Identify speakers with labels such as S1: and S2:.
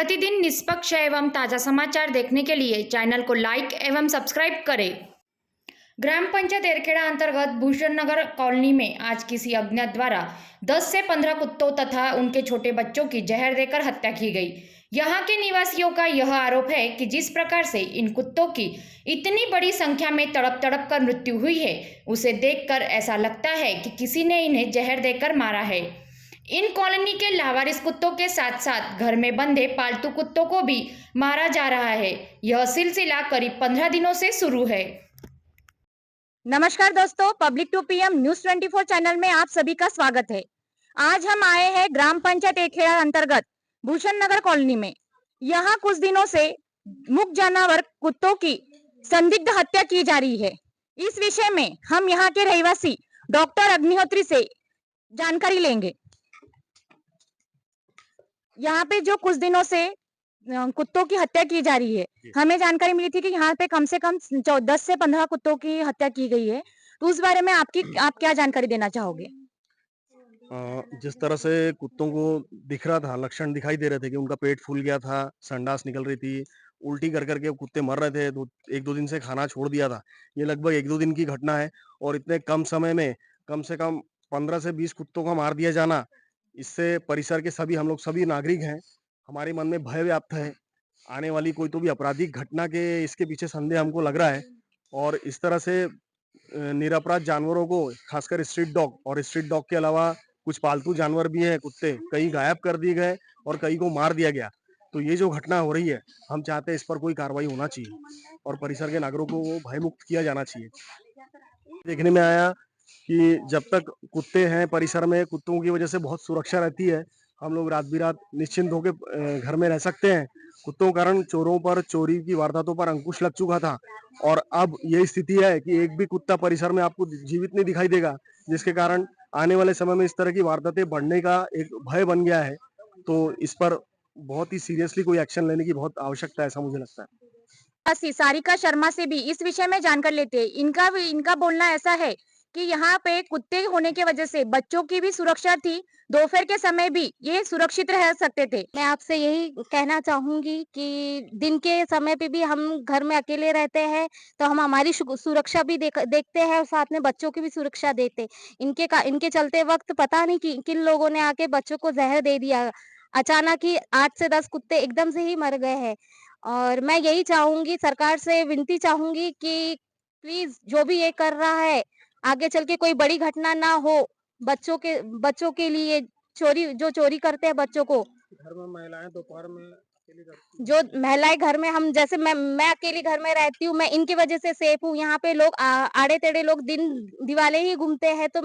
S1: प्रतिदिन निष्पक्ष एवं ताज़ा समाचार देखने के लिए चैनल को लाइक एवं सब्सक्राइब करें। ग्राम पंचायत एरखेड़ा अंतर्गत भूषण नगर कॉलोनी में आज किसी अज्ञात द्वारा 10 से 15 कुत्तों तथा उनके छोटे बच्चों की जहर देकर हत्या की गई। यहाँ के निवासियों का यह आरोप है कि जिस प्रकार से इन कुत्तों की इतनी बड़ी संख्या में तड़प तड़प कर मृत्यु हुई है, उसे देखकर ऐसा लगता है कि किसी ने इन्हें जहर देकर मारा है। इन कॉलोनी के लावारिस कुत्तों के साथ साथ घर में बंधे पालतू कुत्तों को भी मारा जा रहा है। यह सिलसिला करीब 15 दिनों से शुरू है।
S2: नमस्कार दोस्तों, public to PM news 24 channel में आप सभी का स्वागत है। आज हम आए हैं ग्राम पंचायत एरखेड़ा अंतर्गत भूषण नगर कॉलोनी में। यहाँ कुछ दिनों से मुक्त जानवर कुत्तों की संदिग्ध हत्या की जा रही है। इस विषय में हम यहाँ के रहवासी डॉक्टर अग्निहोत्री से जानकारी लेंगे। यहाँ पे जो कुछ दिनों से कुत्तों की हत्या की जा रही है, हमें जानकारी मिली थी कि यहाँ पे कम से कम 10 से 15 कुत्तों की हत्या की गई है। तो उस बारे में आप क्या जानकारी देना चाहोगे?
S3: जिस तरह से कुत्तों को दिख रहा था, लक्षण दिखाई दे रहे थे कि उनका पेट फूल गया था, संडास निकल रही थी, उल्टी कर करके कुत्ते मर रहे थे, तो 1-2 दिन से खाना छोड़ दिया था। ये लगभग 1-2 दिन की घटना है और इतने कम समय में कम से कम 15 से 20 कुत्तों का मार दिया जाना, इससे परिसर के हम लोग सभी नागरिक हैं, हमारे मन में भय व्याप्त है। आने वाली कोई तो भी आपराधिक घटना के इसके पीछे संदेह हमको लग रहा है और इस तरह से निरपराध जानवरों को, खासकर स्ट्रीट डॉग के अलावा कुछ पालतू जानवर भी हैं कुत्ते, कई गायब कर दिए गए और कई को मार दिया गया। तो ये जो घटना हो रही है, हम चाहते हैं इस पर कोई कार्रवाई होना चाहिए और परिसर के नागरिकों को भयमुक्त किया जाना चाहिए। देखने में आया कि जब तक कुत्ते हैं परिसर में, कुत्तों की वजह से बहुत सुरक्षा रहती है। हम लोग रात-बिरात निश्चिंत होके घर में रह सकते हैं। कुत्तों के कारण चोरों पर, चोरी की वारदातों पर अंकुश लग चुका था और अब ये स्थिति है कि एक भी कुत्ता परिसर में आपको जीवित नहीं दिखाई देगा, जिसके कारण आने वाले समय में इस तरह की वारदातें बढ़ने का एक भय बन गया है। तो इस पर बहुत ही सीरियसली कोई एक्शन लेने की बहुत आवश्यकता है, ऐसा मुझे लगता है।
S2: सारिका शर्मा से भी इस विषय में जानकर लेते हैं। इनका बोलना ऐसा है कि यहाँ पे कुत्ते होने की वजह से बच्चों की भी सुरक्षा थी, दोपहर के समय भी ये सुरक्षित रह सकते थे।
S4: मैं आपसे यही कहना चाहूंगी कि दिन के समय पे भी हम घर में अकेले रहते हैं, तो हम हमारी सुरक्षा भी देखते हैं और साथ में बच्चों की भी सुरक्षा देते। इनके चलते वक्त पता नहीं कि किन लोगों ने आके बच्चों को जहर दे दिया। अचानक ही 8 से 10 कुत्ते एकदम से ही मर गए हैं। और मैं यही चाहूंगी, सरकार से विनती चाहूंगी कि प्लीज जो भी ये कर रहा है, आगे चल के कोई बड़ी घटना ना हो। बच्चों के लिए चोरी करते हैं बच्चों को,
S3: घर में महिलाएं दोपहर में अकेली रहती हैं।
S4: जो महिलाएं घर में, हम जैसे मैं अकेली घर में रहती हूँ, मैं इनकी वजह से सेफ हूँ। यहाँ पे लोग आड़े टेढ़े लोग दिन दिवाले ही घूमते हैं, तो